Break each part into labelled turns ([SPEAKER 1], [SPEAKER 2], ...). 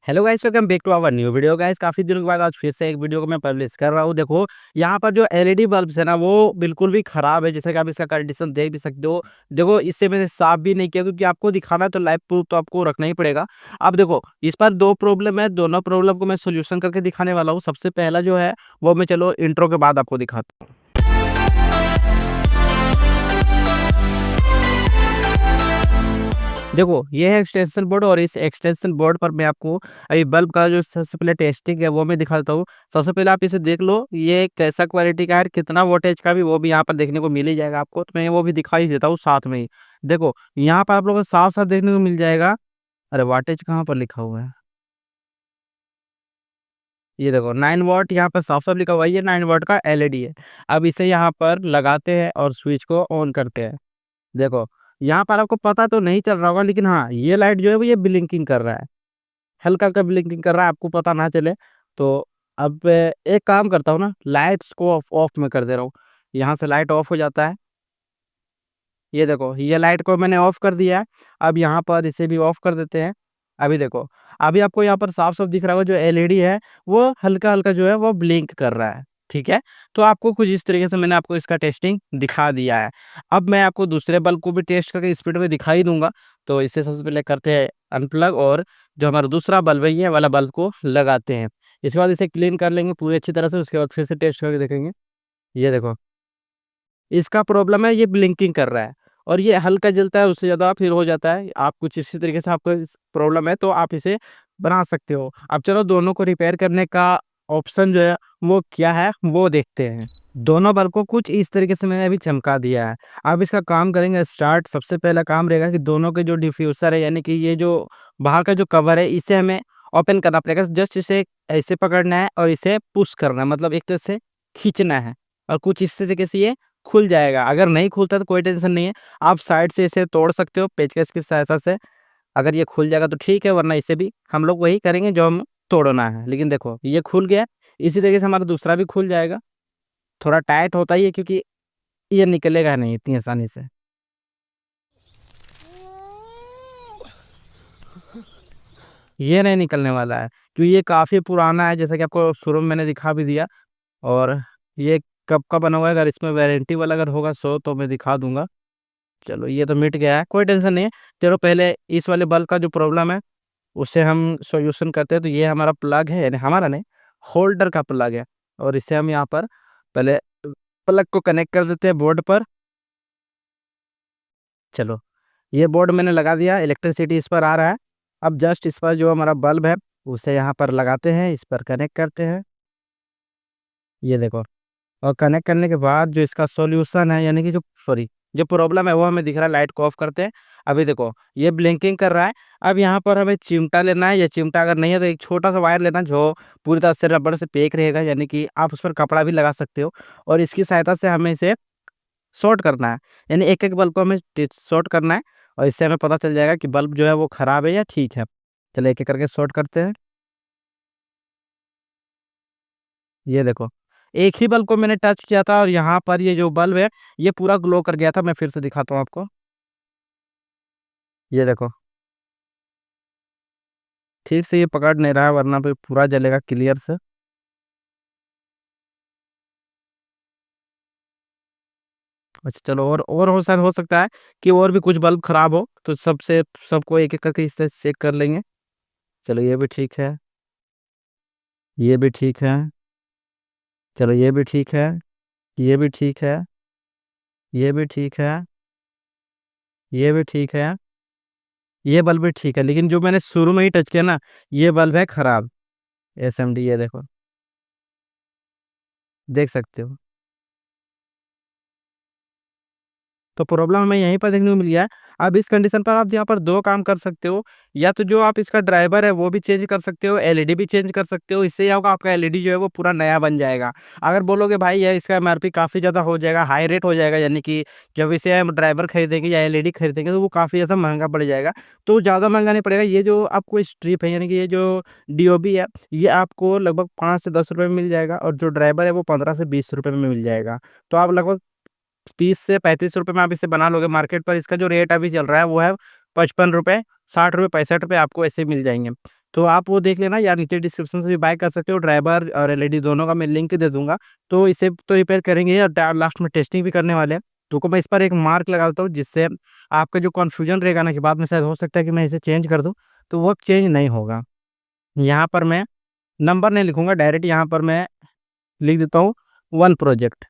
[SPEAKER 1] Hello guys, welcome back to our new video. Guys काफ़ी दिनों के बाद आज फिर से एक वीडियो को मैं पब्लिश कर रहा हूँ। देखो यहाँ पर जो एलईडी बल्ब्स है ना, वो बिल्कुल भी ख़राब है। जैसे कि आप इसका कंडीशन देख भी सकते हो। देखो इससे मैंने साफ़ भी नहीं किया क्योंकि आपको दिखाना है तो लाइव प्रूफ तो आपको रखना ही पड़ेगा। अब देखो इस पर 2 प्रॉब्लम है, दोनों प्रॉब्लम को मैं सॉल्यूशन करके दिखाने वाला हूँ। सबसे पहला जो है वो मैं चलो इंट्रो के बाद आपको दिखाता हूँ। देखो ये है एक्सटेंशन बोर्ड और इस एक्सटेंशन बोर्ड पर मैं आपको अभी बल्ब का जो सबसे पहले टेस्टिंग है वो मैं दिखाता हूँ। सबसे पहले आप इसे देख लो, ये कैसा क्वालिटी का है, कितना वोल्टेज का भी वो भी यहाँ पर देखने को मिल ही जाएगा आपको। तो मैं वो भी दिखा ही देता हूँ साथ में ही। देखो यहाँ पर आप लोगों को साफ साफ देखने को मिल जाएगा। अरे वाटेज कहाँ पर लिखा हुआ है, ये देखो 9 वॉट यहाँ पर साफ साफ लिखा हुआ है, ये 9 वॉट का एलईडी है। अब इसे यहाँ पर लगाते हैं और स्विच को ऑन करते हैं। देखो यहाँ पर आपको पता तो नहीं चल रहा होगा, लेकिन हाँ ये लाइट जो है वो ये ब्लिंकिंग कर रहा है, हल्का-हल्का ब्लिंकिंग कर रहा है, आपको पता ना चले। तो अब एक काम करता हूँ ना, लाइट्स को ऑफ ऑफ मैं कर दे रहा हूँ। यहाँ से लाइट ऑफ हो जाता है। ये देखो, ये लाइट को मैंने ऑफ कर दिया है। अब यहाँ पर इसे भी ऑफ कर देते हैं। अभी देखो, अभी आपको यहाँ पर साफ-साफ दिख रहा होगा जो एलईडी है, वो हल्का-हल्का जो है वो ब्लिंक कर रहा है, ठीक है? तो आपको कुछ इस तरीके से मैंने आपको इसका टेस्टिंग दिखा दिया है। अब मैं आपको दूसरे बल्ब को भी टेस्ट करके स्पीड में दिखा ही दूँगा। तो इससे सबसे पहले करते हैं अनप्लग और जो हमारा दूसरा बल्ब है, ये वाला बल्ब को लगाते हैं। इसके बाद इसे क्लीन कर लेंगे पूरी अच्छी तरह से, उसके बाद फिर से टेस्ट करके देखेंगे। ये देखो। इसका प्रॉब्लम है ये ब्लिंकिंग कर रहा है और ये हल्का जलता है, उससे ज़्यादा फिर हो जाता है। आप कुछ इसी तरीके से आपको इस प्रॉब्लम है तो आप इसे बना सकते हो। अब चलो दोनों को रिपेयर करने का ऑप्शन जो है वो क्या है वो देखते हैं। दोनों बल्ब को कुछ इस तरीके से मैंने अभी चमका दिया है। अब इसका काम करेंगे स्टार्ट। सबसे पहला काम रहेगा कि दोनों के जो डिफ्यूज़र है, यानी कि ये जो बाहर का जो कवर है, इसे हमें ओपन करना पड़ेगा। जस्ट इसे ऐसे पकड़ना है और इसे पुश करना है, मतलब एक तरह से खींचना है और कुछ इस तरीके से ये खुल जाएगा। अगर नहीं खुलता तो कोई टेंशन नहीं है, आप साइड से इसे तोड़ सकते हो पेचकस की सहायता से। अगर ये खुल जाएगा तो ठीक है, वरना इसे भी हम लोग वही करेंगे जो हम तोड़ना है। लेकिन देखो ये खुल गया, इसी तरीके से हमारा दूसरा भी खुल जाएगा। थोड़ा टाइट होता ही है क्योंकि ये निकलेगा नहीं इतनी आसानी से। ये नहीं निकलने वाला है क्योंकि ये काफ़ी पुराना है, जैसा कि आपको शुरू में मैंने दिखा भी दिया। और ये कब का बना हुआ है, अगर इसमें वारंटी वाला अगर होगा सो तो मैं दिखा दूँगा। चलो ये तो मिट गया है, कोई टेंशन नहीं है। चलो पहले इस वाले बल्ब का जो प्रॉब्लम है उसे हम सॉल्यूशन करते हैं। तो ये हमारा प्लग है, यानी हमारा नहीं, होल्डर का प्लग है। और इसे हम यहाँ पर पहले प्लग को कनेक्ट कर देते हैं बोर्ड पर। चलो ये बोर्ड मैंने लगा दिया, इलेक्ट्रिसिटी इस पर आ रहा है। अब जस्ट इस पर जो हमारा बल्ब है उसे यहाँ पर लगाते हैं, इस पर कनेक्ट करते हैं। ये देखो, और कनेक्ट करने के बाद जो इसका सॉल्यूशन है, यानी कि जो सॉरी जो प्रॉब्लम है वो हमें दिख रहा है। लाइट को ऑफ करते हैं। अभी देखो ये ब्लिंकिंग कर रहा है। अब यहाँ पर हमें चिमटा लेना है, या चिमटा अगर नहीं है तो एक छोटा सा वायर लेना जो पूरी तरह से रबड़ से पैक रहेगा, यानी कि आप उस पर कपड़ा भी लगा सकते हो। और इसकी सहायता से हमें इसे शॉर्ट करना है, यानी एक एक बल्ब को हमें शॉर्ट करना है। और इससे हमें पता चल जाएगा कि बल्ब जो है वो खराब है या ठीक है। चलो एक एक करके शॉर्ट करते हैं। ये देखो, एक ही बल्ब को मैंने टच किया था और यहाँ पर ये जो बल्ब है, ये पूरा ग्लो कर गया था। मैं फिर से दिखाता हूँ आपको। ये देखो, ठीक से ये पकड़ नहीं रहा है, वरना पे पूरा जलेगा क्लियर से। अच्छा चलो, और हो सकता है कि और भी कुछ बल्ब खराब हो, तो सबसे सबको एक एक करके इससे चेक कर लेंगे। चलो ये भी ठीक है, ये भी ठीक है। चलो ये भी ठीक है, ये भी ठीक है, ये भी ठीक है, ये भी ठीक है, ये बल्ब भी ठीक है। लेकिन जो मैंने शुरू में ही टच किया ना, ये बल्ब है खराब। एसएमडी, ये देखो, देख सकते हो। तो प्रॉब्लम हमें यहीं पर देखने को मिल गया है। अब इस कंडीशन पर आप यहाँ पर 2 काम कर सकते हो। या तो जो आप इसका ड्राइवर है वो भी चेंज कर सकते हो, एलईडी भी चेंज कर सकते हो। इससे क्या होगा, आपका एलईडी जो है वो पूरा नया बन जाएगा। अगर बोलोगे भाई ये इसका एमआरपी काफ़ी ज़्यादा हो जाएगा, हाई रेट हो जाएगा, यानी कि जब इसे हम ड्राइवर खरीदेंगे या एलईडी खरीदेंगे तो वो काफ़ी ज़्यादा महँगा पड़ जाएगा। तो ज़्यादा महँगा नहीं पड़ेगा। ये जो आपको स्ट्रिप है, यानी कि ये जो डीओबी है, ये आपको लगभग 5 से 10 रुपए में मिल जाएगा और जो ड्राइवर है वो 15 से 20 रुपए में मिल जाएगा। तो आप लगभग 30 से 35 रुपए में आप इसे बना लोगे। मार्केट पर इसका जो रेट अभी चल रहा है वो है 55 रुपए, 60 रुपए, 65 रुपए आपको ऐसे मिल जाएँगे। तो आप वो देख लेना, या नीचे डिस्क्रिप्शन से भी बाय कर सकते हो। ड्राइवर और एलईडी दोनों का मैं लिंक दे दूंगा। तो इसे तो रिपेयर करेंगे और लास्ट में टेस्टिंग भी करने वाले हैं। तो मैं इस पर एक मार्क लगा देता हूँ, जिससे आपका जो कन्फ्यूजन रहेगा ना कि बाद में शायद हो सकता है कि मैं इसे चेंज कर दूँ, तो वो चेंज नहीं होगा। यहाँ पर मैं नंबर नहीं लिखूंगा, डायरेक्ट यहाँ पर मैं लिख देता हूँ वन प्रोजेक्ट,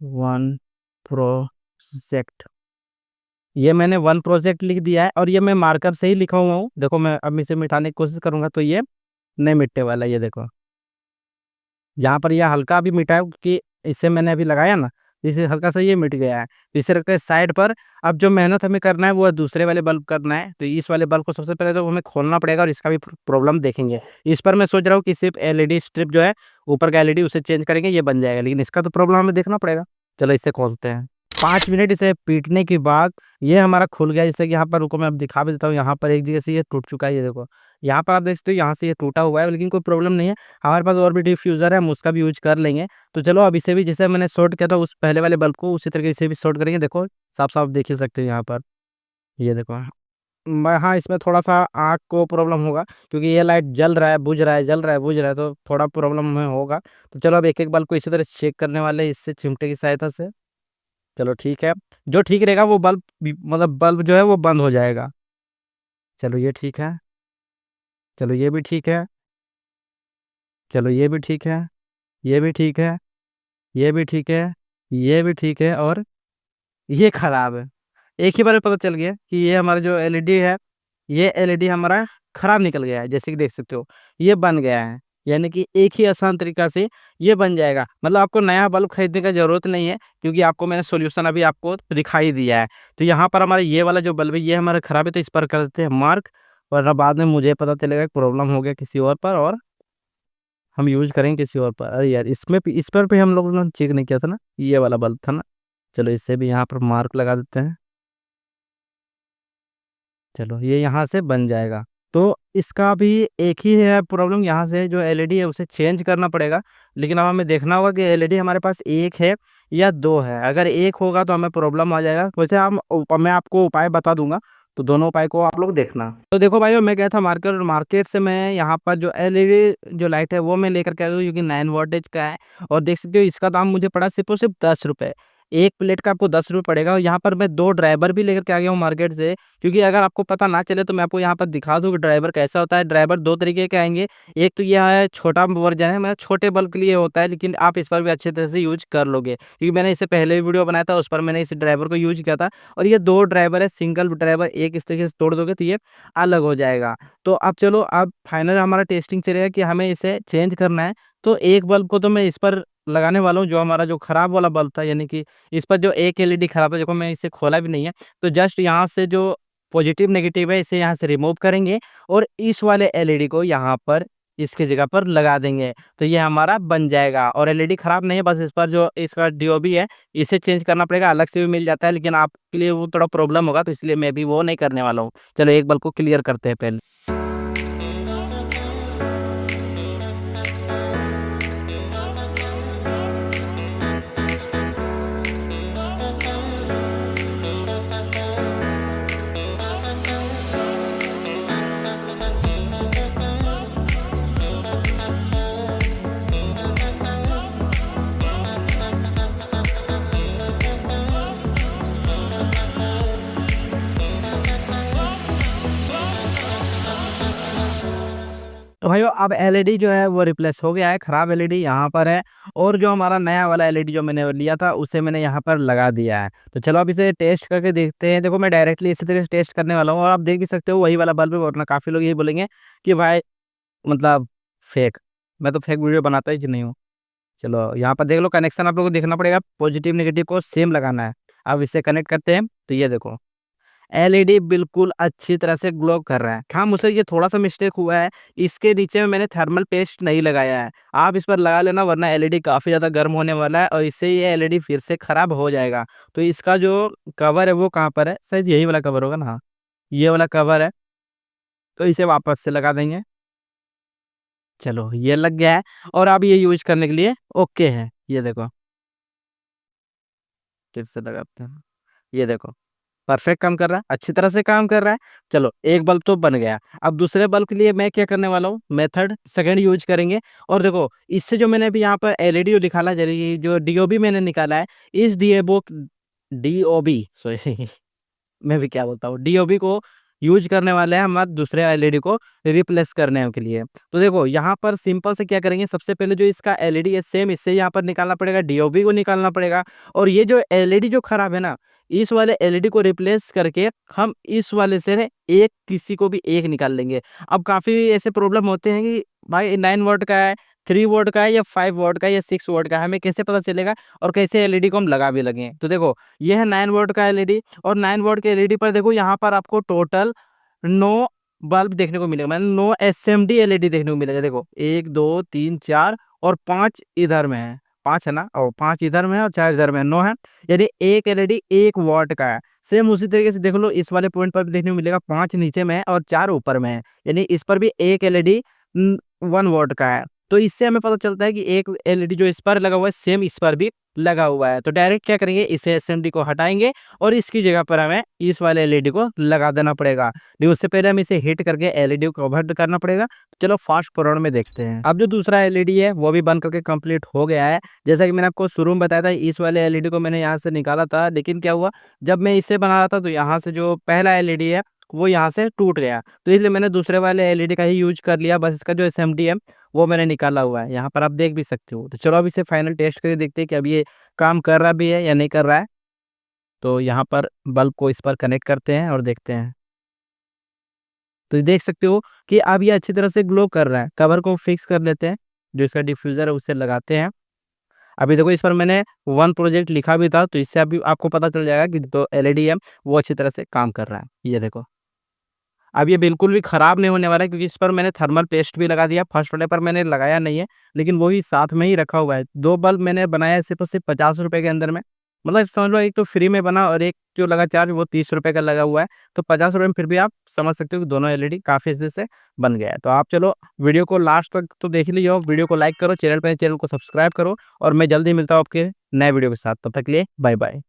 [SPEAKER 1] वन प्रोजेक्ट। ये मैंने वन प्रोजेक्ट लिख दिया है, और ये मैं मार्कर से ही लिखा हुआ हूँ। देखो मैं अब इसे मिटाने की कोशिश करूंगा तो ये नहीं मिटने वाला। ये देखो, यहाँ पर यह हल्का भी मिटा है, क्योंकि इसे मैंने अभी लगाया ना, इसे हल्का सा ये मिट गया है। तो इसे रखते हैं साइड पर। अब जो मेहनत हमें करना है वो है दूसरे वाले बल्ब करना है। तो इस वाले बल्ब को सबसे पहले तो हमें खोलना पड़ेगा, और इसका भी प्रॉब्लम देखेंगे। इस पर मैं सोच रहा हूँ कि सिर्फ एलईडी स्ट्रिप जो है ऊपर का एलईडी, उसे चेंज करेंगे, ये बन जाएगा। लेकिन इसका तो प्रॉब्लम हमें देखना पड़ेगा। चलो इसे खोलते हैं। 5 मिनट इसे पीटने के बाद ये हमारा खुल गया। जैसे कि यहाँ पर, रुको मैं अब दिखा भी देता हूँ। यहाँ पर एक जगह से ये टूट चुका है, ये देखो। यहाँ पर आप देख सकते हो, यहाँ से ये टूटा हुआ है, लेकिन कोई प्रॉब्लम नहीं है। हमारे पास और भी डिफ्यूज़र है, हम उसका भी यूज कर लेंगे। तो चलो अब इसे भी, जैसे मैंने शॉर्ट किया था उस पहले वाले बल्ब को, उसी तरीके से भी शॉर्ट करेंगे। देखो साफ साफ देख ही सकते हो यहाँ पर, ये देखो। मैं, हाँ, इसमें थोड़ा सा आँख को प्रॉब्लम होगा, क्योंकि ये लाइट जल रहा है, बुझ रहा है, जल रहा है, बुझ रहा है, तो थोड़ा प्रॉब्लम में होगा। तो चलो अब एक एक बल्ब को इसी तरह चेक करने वाले हैं, इससे चिमटे की सहायता से। चलो ठीक है, जो ठीक रहेगा वो बल्ब मतलब बल्ब जो है वो बंद हो जाएगा। चलो ये ठीक है, चलो ये भी ठीक है, चलो ये भी ठीक है, ये भी ठीक है, ये भी ठीक है, ये भी ठीक है, और ये खराब है। एक ही बार में पता चल गया कि ये हमारा जो एलईडी है, ये एलईडी हमारा खराब निकल गया है। जैसे कि देख सकते हो, ये बन गया है। यानी कि एक ही आसान तरीका से ये बन जाएगा। मतलब आपको नया बल्ब खरीदने का जरूरत नहीं है, क्योंकि आपको मैंने सॉल्यूशन अभी आपको दिखाई दिया है। तो यहाँ पर हमारा ये वाला जो बल्ब है, ये हमारा खराब है, तो इस पर कर देते हैं मार्क। वरना बाद में मुझे पता चलेगा कि प्रॉब्लम हो गया किसी और पर, और हम यूज करेंगे किसी और पर। अरे यार, इसमें इस पर भी हम लोगों ने चेक नहीं किया था ना, ये वाला बल्ब था ना। चलो इससे भी यहाँ पर मार्क लगा देते हैं। चलो ये यहाँ से बन जाएगा। तो इसका भी एक ही है प्रॉब्लम, यहाँ से जो एलईडी है उसे चेंज करना पड़ेगा। लेकिन अब हमें देखना होगा कि एलईडी हमारे पास एक है या दो है। अगर एक होगा तो हमें प्रॉब्लम आ जाएगा। वैसे मैं आपको उपाय बता दूंगा, तो दोनों उपाय को आप लोग देखना। तो देखो भाई, मैं गया था मार्केट, और मार्केट से मैं यहाँ पर जो एलईडी जो लाइट है वो मैं लेकर के आया हूँ, क्योंकि 9 वोल्टेज का है। और देख सकते हो इसका दाम मुझे पड़ा सिर्फ और सिर्फ 10 रुपये। एक प्लेट का आपको 10 रुपये पड़ेगा। और यहाँ पर मैं दो ड्राइवर भी लेकर के आ गया हूँ मार्केट से, क्योंकि अगर आपको पता ना चले तो मैं आपको यहाँ पर दिखा दूँ कि ड्राइवर कैसा होता है। ड्राइवर दो तरीके के आएंगे। एक तो यह है छोटा वर्जन है, मतलब छोटे बल्ब के लिए होता है, लेकिन आप इस पर भी अच्छे तरह से यूज कर लोगे, क्योंकि मैंने इससे पहले भी वीडियो बनाया था, उस पर मैंने इस ड्राइवर को यूज किया था। और ये दो ड्राइवर है, सिंगल ड्राइवर, एक इस तरीके से तोड़ दोगे तो ये अलग हो जाएगा। तो अब चलो, अब फाइनल हमारा टेस्टिंग चलेगा कि हमें इसे चेंज करना है। तो एक बल्ब को तो मैं इस पर लगाने वाला हूँ, जो हमारा जो खराब वाला बल्ब था, यानी कि इस पर जो एक एलईडी खराब है। देखो मैं इसे खोला भी नहीं है। तो जस्ट यहाँ से जो पॉजिटिव नेगेटिव है, इसे यहाँ से रिमूव करेंगे, और इस वाले एलईडी को यहाँ पर इसकी जगह पर लगा देंगे। तो ये हमारा बन जाएगा। और एलईडी खराब नहीं है, बस इस पर जो इसका डीओबी है, इसे चेंज करना पड़ेगा। अलग से भी मिल जाता है, लेकिन आपके लिए वो थोड़ा प्रॉब्लम होगा, तो इसलिए मैं भी वो नहीं करने वाला हूँ। चलो एक बल्ब को क्लियर करते हैं पहले। तो भाइयों, अब एलईडी जो है वो रिप्लेस हो गया है, खराब एलईडी यहाँ पर है। और जो हमारा नया वाला एलईडी जो मैंने लिया था, उसे मैंने यहाँ पर लगा दिया है। तो चलो अब इसे टेस्ट करके देखते हैं। देखो मैं डायरेक्टली इसी तरह से टेस्ट करने वाला हूँ, और आप देख भी सकते हो वही वाला बल्ब है। वरना काफ़ी लोग यही बोलेंगे कि भाई, मतलब फेक। मैं तो फेक वीडियो बनाता ही नहीं हूँ। चलो यहाँ पर देख लो, कनेक्शन आप लोगों को देखना पड़ेगा, पॉजिटिव नेगेटिव को सेम लगाना है। अब इसे कनेक्ट करते हैं, तो ये देखो एलईडी बिल्कुल अच्छी तरह से ग्लो कर रहा है। हाँ, मुझसे ये थोड़ा सा मिस्टेक हुआ है, इसके नीचे में मैंने थर्मल पेस्ट नहीं लगाया है। आप इस पर लगा लेना, वरना एलईडी काफ़ी ज़्यादा गर्म होने वाला है, और इससे ये एलईडी फिर से ख़राब हो जाएगा। तो इसका जो कवर है वो कहाँ पर है, शायद यही वाला कवर होगा ना। हाँ, ये वाला कवर है। तो इसे वापस से लगा देंगे। चलो ये लग गया है, और अब ये यूज करने के लिए ओके है। ये देखो, फिर से लगाते हैं, ये देखो। परफेक्ट काम कर रहा है, अच्छी तरह से काम कर रहा है। चलो एक बल्ब तो बन गया। अब दूसरे बल्ब के लिए मैं क्या करने वाला हूँ, मेथड सेकंड यूज करेंगे। और देखो इससे जो मैंने अभी यहाँ पर एलईडी निकाला, जो डीओबी मैंने निकाला है, इस डीओबी सॉरी मैं भी क्या बोलता हूँ, डीओबी को यूज करने वाले हैं हम दूसरे एलईडी को रिप्लेस करने के लिए। तो देखो यहाँ पर सिंपल से क्या करेंगे, सबसे पहले जो इसका एलईडी है सेम इससे यहाँ पर निकालना पड़ेगा, डीओबी को निकालना पड़ेगा। और ये जो एलईडी जो खराब है ना, इस वाले एलईडी को रिप्लेस करके हम इस वाले से एक किसी को भी एक निकाल लेंगे। अब काफ़ी ऐसे प्रॉब्लम होते हैं कि भाई 9 वोल्ट का है, 3 वोल्ट का है, या 5 वोल्ट का है, या 6 वोल्ट का है, हमें कैसे पता चलेगा और कैसे एलईडी को हम लगा भी लगे। तो देखो ये है 9 वोल्ट का एलईडी, और 9 वोल्ट के एलईडी पर देखो यहाँ पर आपको टोटल 9 बल्ब देखने को मिलेगा, मतलब 9 एसएमडी एलईडी देखने को मिलेगा। देखो 1 2 3 4 और 5 इधर में है, 5 है ना, और 5 इधर में है और 4 इधर में है, 9 है। यानी एक एलईडी 1 वॉट का है। सेम उसी तरीके से देख लो इस वाले पॉइंट पर भी देखने को मिलेगा, 5 नीचे में है और 4 ऊपर में है। यानी इस पर भी एक एलईडी 1 वॉट का है। तो इससे हमें पता चलता है कि एक एलईडी जो इस पर लगा हुआ है सेम इस पर भी लगा हुआ है। तो डायरेक्ट क्या करेंगे, इस एसएमडी को हटाएंगे और इसकी जगह पर हमें इस वाले एलईडी को लगा देना पड़ेगा। नहीं, उससे पहले हमें इसे हिट करके एलईडी को कवर करना पड़ेगा। चलो फास्ट फॉरवर्ड में देखते हैं। अब जो दूसरा एलईडी है वो भी बन करके कंप्लीट हो गया है। जैसा कि मैंने आपको शुरू में बताया था, इस वाले एलईडी को मैंने यहाँ से निकाला था, लेकिन क्या हुआ, जब मैं इसे बना रहा था तो यहाँ से जो पहला एलईडी है वो यहाँ से टूट गया। तो इसलिए मैंने दूसरे वाले एलईडी का ही यूज कर लिया। बस इसका जो एसएमडी है वो मैंने निकाला हुआ है, यहाँ पर आप देख भी सकते हो। तो चलो अब इसे फाइनल टेस्ट करके देखते हैं कि अब ये काम कर रहा भी है या नहीं कर रहा है। तो यहाँ पर बल्ब को इस पर कनेक्ट करते हैं और देखते हैं। तो ये देख सकते हो कि अब ये अच्छी तरह से ग्लो कर रहा है। कवर को फिक्स कर लेते हैं, जो इसका डिफ्यूज़र है उससे लगाते हैं। अभी देखो इस पर मैंने 1 प्रोजेक्ट लिखा भी था, तो इससे अभी आपको पता चल जाएगा कि जो एलईडी है वो अच्छी तरह से काम कर रहा है। ये देखो अब ये बिल्कुल भी ख़राब नहीं होने वाला है, क्योंकि इस पर मैंने थर्मल पेस्ट भी लगा दिया। फर्स्ट वाले पर मैंने लगाया नहीं है, लेकिन वो ही साथ में ही रखा हुआ है। 2 बल्ब मैंने बनाया है सिर्फ़ और सिर्फ़ ₹50 के अंदर में। मतलब समझ लो एक तो फ्री में बना और एक जो लगा चार्ज वो ₹30 का लगा हुआ है। तो ₹50 में फिर भी आप समझ सकते हो कि दोनों एलईडी काफ़ी अच्छे से बन गया है। तो आप चलो वीडियो को लास्ट तक तो देख लियो, वीडियो को लाइक करो, चैनल को सब्सक्राइब करो, और मैं जल्दी मिलता हूँ आपके नए वीडियो के साथ। तब तक के लिए बाय बाय।